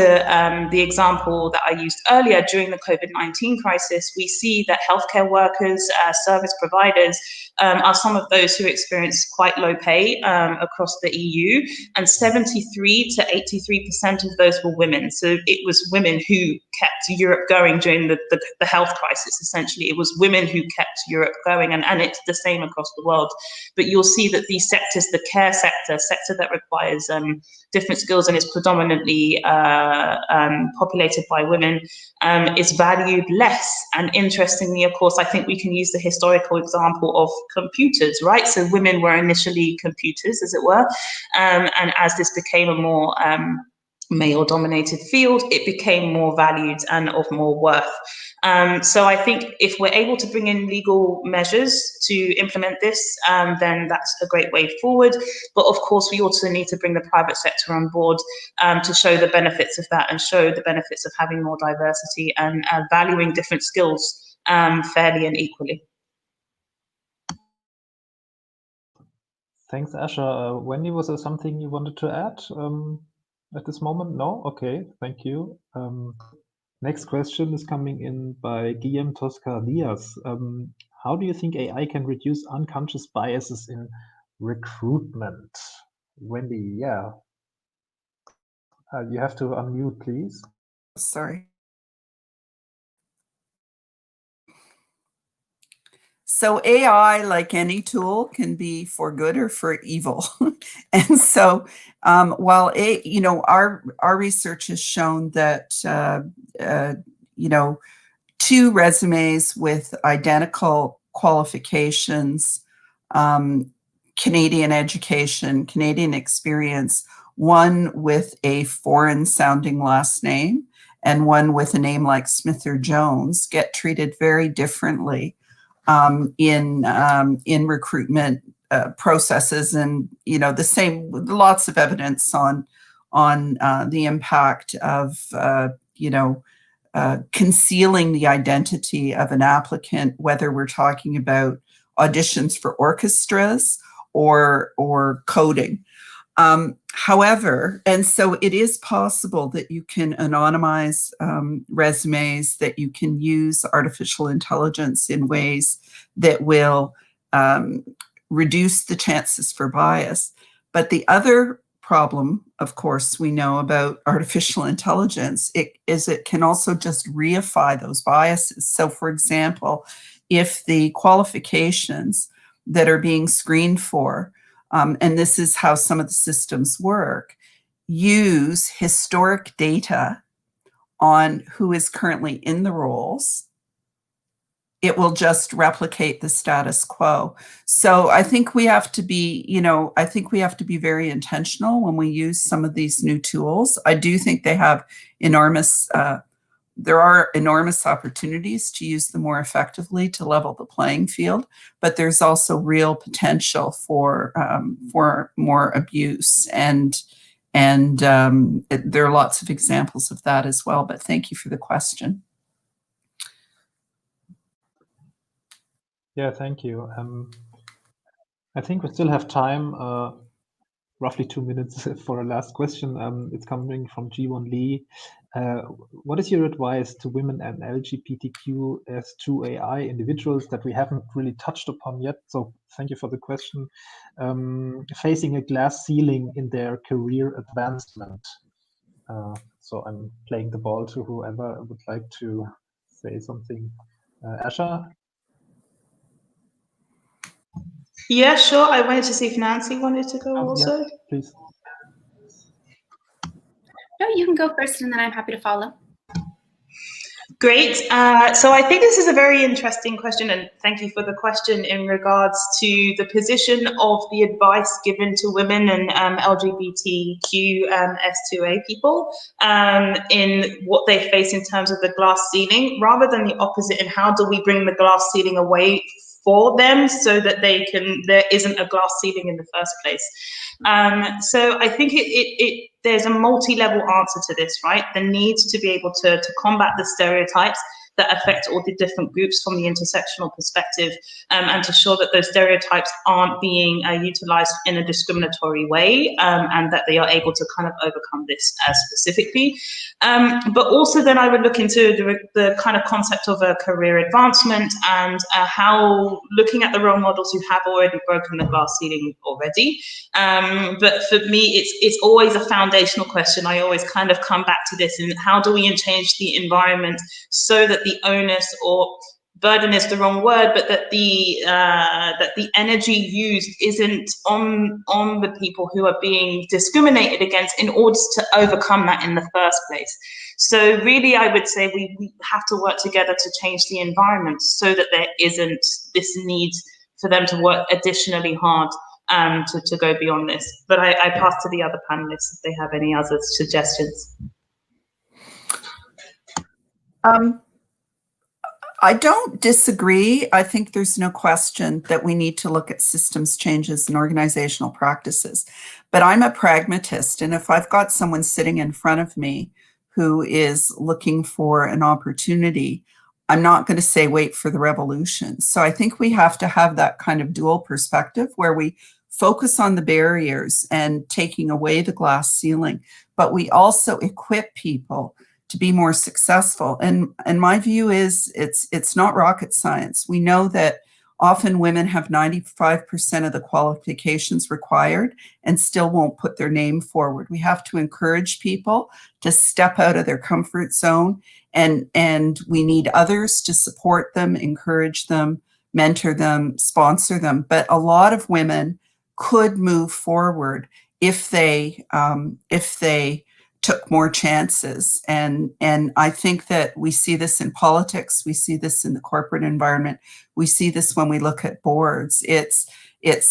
the example that I used earlier. During the COVID-19 crisis, we see that healthcare workers, service providers are some of those who experience quite low pay across the EU, and 73 to 83% of those were women. So it was women who kept Europe going during the health crisis. Essentially, it was women who kept Europe going, and it's the same across the world. But you'll see that these sectors, the care sector that requires different skills and is predominantly populated by women, is valued less. And interestingly, of course, I think we can use the historical example of computers, right? So women were initially computers, as it were, and as this became a more male-dominated field, it became more valued and of more worth. So I think if we're able to bring in legal measures to implement this, then that's a great way forward. But of course, we also need to bring the private sector on board to show the benefits of that and show the benefits of having more diversity and valuing different skills fairly and equally. Thanks, Asha. Wendy, was there something you wanted to add at this moment? No? Okay, thank you. Next question is coming in by Guillem Tosca Diaz. How do you think AI can reduce unconscious biases in recruitment? Wendy, yeah. You have to unmute, please. Sorry. So AI, like any tool, can be for good or for evil. And so while our research has shown that two resumes with identical qualifications, Canadian education, Canadian experience, one with a foreign sounding last name and one with a name like Smith or Jones, get treated very differently in recruitment processes. And the same, lots of evidence on the impact of concealing the identity of an applicant, whether we're talking about auditions for orchestras or coding. However, and so it is possible that you can anonymize resumes, that you can use artificial intelligence in ways that will reduce the chances for bias. But the other problem, of course, we know about artificial intelligence, it can also just reify those biases. So for example, if the qualifications that are being screened for, and this is how some of the systems work, use historic data on who is currently in the roles, it will just replicate the status quo. So I think we have to be, very intentional when we use some of these new tools. I do think they have there are enormous opportunities to use them more effectively to level the playing field, but there's also real potential for more abuse, and there are lots of examples of that as well. But thank you for the question. Yeah, thank you. I think we still have time, roughly 2 minutes for a last question. It's coming from Ji-won Lee. What is your advice to women and LGBTQ2AI individuals that we haven't really touched upon yet? So thank you for the question. Facing a glass ceiling in their career advancement. So I'm playing the ball to whoever would like to say something. Asha? Yeah, sure. I wanted to see if Nancy wanted to go also. Yeah, please. No, you can go first and then I'm happy to follow. Great. So I think this is a very interesting question, and thank you for the question in regards to the position of the advice given to women and LGBTQ S2A people in what they face in terms of the glass ceiling, rather than the opposite, and how do we bring the glass ceiling away for them so that there isn't a glass ceiling in the first place. So I think there's a multi-level answer to this, right? The need to be able to combat the stereotypes that affect all the different groups from the intersectional perspective, and to ensure that those stereotypes aren't being utilized in a discriminatory way, and that they are able to kind of overcome this specifically. But also then I would look into the kind of concept of a career advancement, and how looking at the role models who have already broken the glass ceiling already. But for me, it's always a foundational question. I always kind of come back to this, and how do we change the environment so that the onus, or burden is the wrong word, but that the energy used isn't on the people who are being discriminated against in order to overcome that in the first place. So really, I would say we have to work together to change the environment so that there isn't this need for them to work additionally hard to go beyond this. But I pass to the other panelists if they have any other suggestions. I don't disagree. I think there's no question that we need to look at systems changes and organizational practices. But I'm a pragmatist, and if I've got someone sitting in front of me who is looking for an opportunity, I'm not going to say wait for the revolution. So I think we have to have that kind of dual perspective where we focus on the barriers and taking away the glass ceiling, but we also equip people to be more successful. And my view is it's not rocket science. We know that often women have 95% of the qualifications required and still won't put their name forward. We have to encourage people to step out of their comfort zone, and we need others to support them, encourage them, mentor them, sponsor them. But a lot of women could move forward if they took more chances. And I think that we see this in politics, we see this in the corporate environment, we see this when we look at boards. It's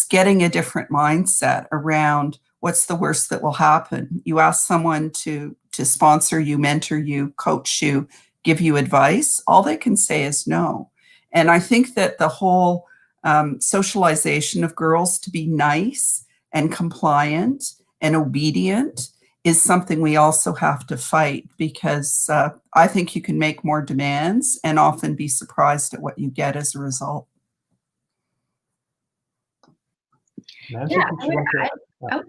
getting a different mindset around what's the worst that will happen. You ask someone to sponsor you, mentor you, coach you, give you advice, all they can say is no. And I think that the whole socialization of girls to be nice and compliant and obedient is something we also have to fight, because I think you can make more demands and often be surprised at what you get as a result. Nancy, Yeah,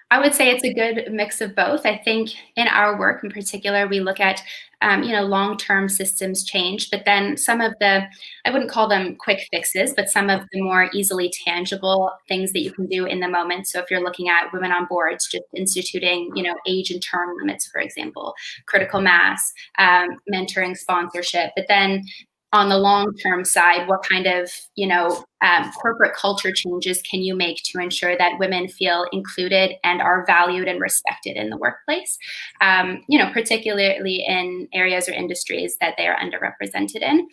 I would say it's a good mix of both. I think in our work in particular, we look at long-term systems change, but then some of the, I wouldn't call them quick fixes, but some of the more easily tangible things that you can do in the moment. So if you're looking at women on boards, just instituting, age and term limits, for example, critical mass, mentoring, sponsorship, but then on the long-term side, what kind of, corporate culture changes can you make to ensure that women feel included and are valued and respected in the workplace, particularly in areas or industries that they are underrepresented in.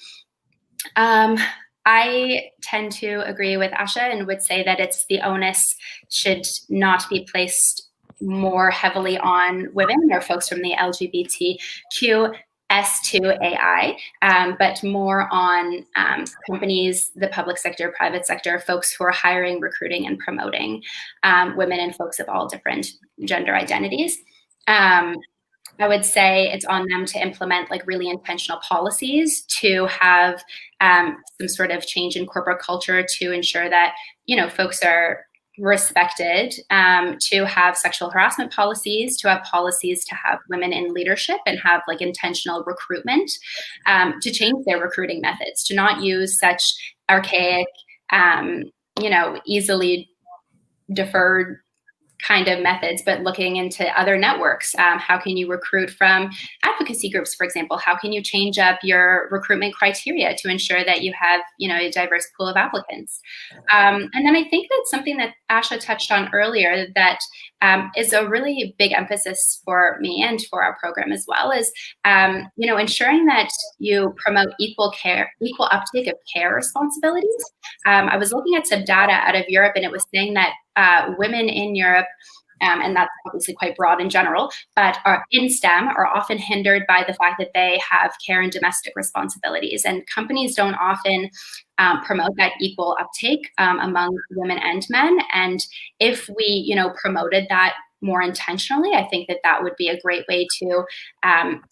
I tend to agree with Asha and would say that the onus should not be placed more heavily on women or folks from the LGBTQ S2AI, but more on companies, the public sector, private sector, folks who are hiring, recruiting, and promoting women and folks of all different gender identities. I would say it's on them to implement really intentional policies to have some sort of change in corporate culture to ensure that, folks are respected, to have sexual harassment policies, to have policies to have women in leadership and have intentional recruitment, to change their recruiting methods, to not use such archaic, easily deferred kind of methods, but looking into other networks. How can you recruit from advocacy groups, for example? How can you change up your recruitment criteria to ensure that you have, a diverse pool of applicants? And then I think that's something that Asha touched on earlier, that is a really big emphasis for me and for our program as well, is ensuring that you promote equal uptake of care responsibilities. I was looking at some data out of Europe, and it was saying that women in Europe, and that's obviously quite broad in general, but are in STEM are often hindered by the fact that they have care and domestic responsibilities. And companies don't often promote that equal uptake among women and men. And if we, promoted that more intentionally, I think that that would be a great way to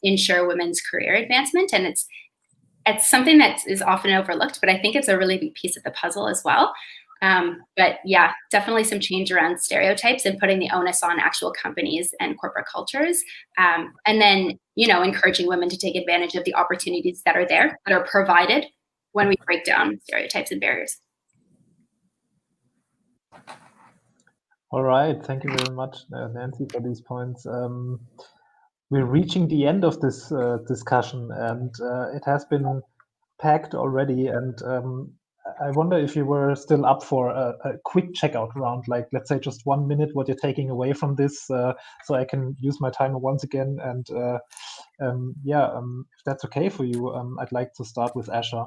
ensure women's career advancement. And it's something that is often overlooked, but I think it's a really big piece of the puzzle as well. But yeah, definitely some change around stereotypes and putting the onus on actual companies and corporate cultures. And then, encouraging women to take advantage of the opportunities that are there, that are provided when we break down stereotypes and barriers. All right, thank you very much, Nancy, for these points. We're reaching the end of this discussion, and it has been packed already. And I wonder if you were still up for a quick checkout round, like let's say just 1 minute, what you're taking away from this, so I can use my timer once again. And if that's okay for you, I'd like to start with Asha.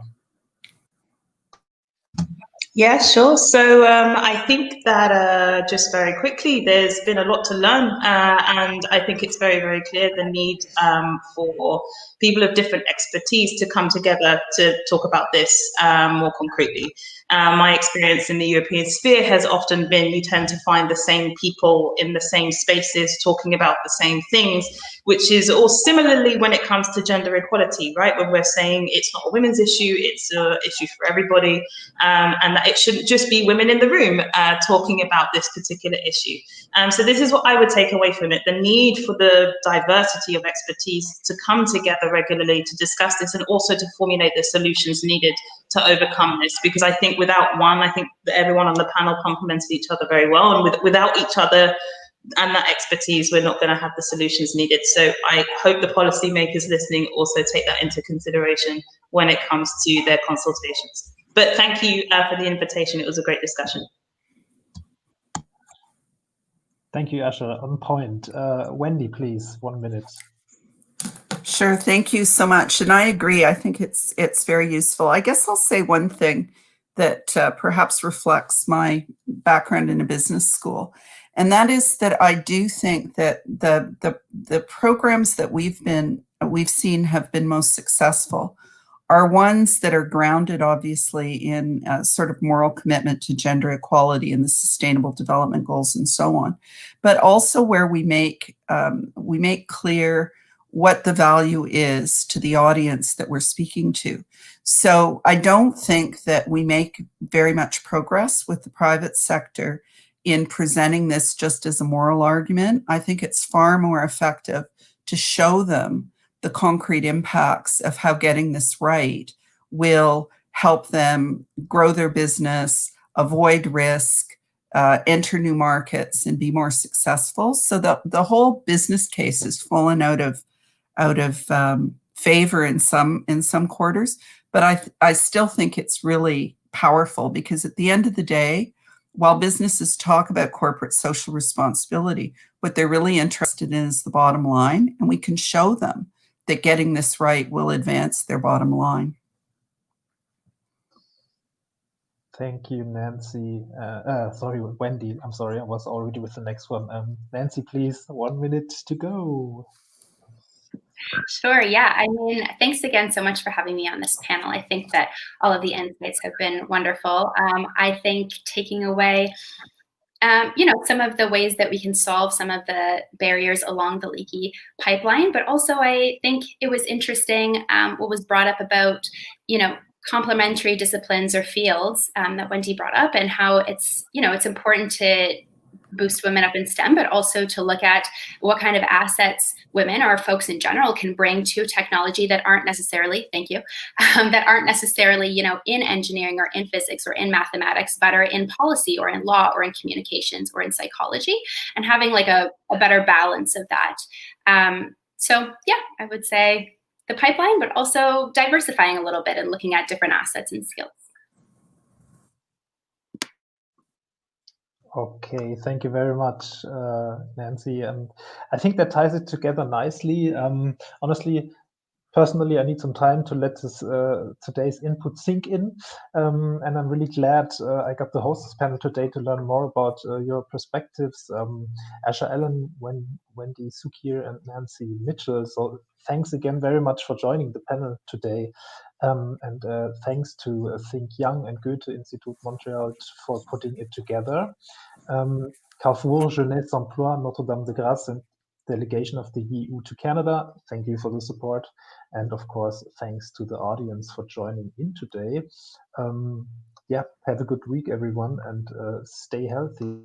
Yeah, sure. So I think that just very quickly, there's been a lot to learn, and I think it's very, very clear the need for people of different expertise to come together to talk about this more concretely. My experience in the European sphere has often been you tend to find the same people in the same spaces talking about the same things, which is all similarly when it comes to gender equality, right? When we're saying it's not a women's issue, it's an issue for everybody, and that it shouldn't just be women in the room talking about this particular issue. So this is what I would take away from it, the need for the diversity of expertise to come together regularly to discuss this and also to formulate the solutions needed to overcome this. Because I think without one, I think that everyone on the panel complements each other very well. And without each other and that expertise, we're not going to have the solutions needed. So I hope the policymakers listening also take that into consideration when it comes to their consultations. But thank you for the invitation. It was a great discussion. Thank you, Asha. On point. Wendy, please, 1 minute. Sure, thank you so much. And I agree. I think it's very useful. I guess I'll say one thing that perhaps reflects my background in a business school. And that is that I do think that the programs that we've seen have been most successful are ones that are grounded, obviously, in a sort of moral commitment to gender equality and the Sustainable Development Goals and so on, but also where we make clear what the value is to the audience that we're speaking to. So I don't think that we make very much progress with the private sector in presenting this just as a moral argument. I think it's far more effective to show them the concrete impacts of how getting this right will help them grow their business, avoid risk, enter new markets, and be more successful. So the whole business case has fallen out of favor in some quarters, but I still think it's really powerful, because at the end of the day, while businesses talk about corporate social responsibility, what they're really interested in is the bottom line, and we can show them that getting this right will advance their bottom line. Thank you, Nancy. Sorry, Wendy. I'm sorry, I was already with the next one. Nancy, please, 1 minute to go. Sure. Yeah. I mean, thanks again so much for having me on this panel. I think that all of the insights have been wonderful. I think taking away, some of the ways that we can solve some of the barriers along the leaky pipeline, but also I think it was interesting what was brought up about, complementary disciplines or fields that Wendy brought up, and how it's important to boost women up in STEM, but also to look at what kind of assets women or folks in general can bring to technology that aren't necessarily, that aren't necessarily, in engineering or in physics or in mathematics, but are in policy or in law or in communications or in psychology, and having like a better balance of that. So yeah, I would say the pipeline, but also diversifying a little bit and looking at different assets and skills. Okay, thank you very much, Nancy. And I think that ties it together nicely. Honestly, personally, I need some time to let this today's input sink in, and I'm really glad I got the hostess panel today to learn more about your perspectives. Asha Allen, Wendy Sukir, and Nancy Mitchell. So thanks again very much for joining the panel today. And thanks to Think Young and Goethe Institut Montreal for putting it together. Carrefour Jeunesse Emploi Notre-Dame-de-Grâce and delegation of the EU to Canada, thank you for the support. And of course, thanks to the audience for joining in today. Yeah, have a good week, everyone, and stay healthy.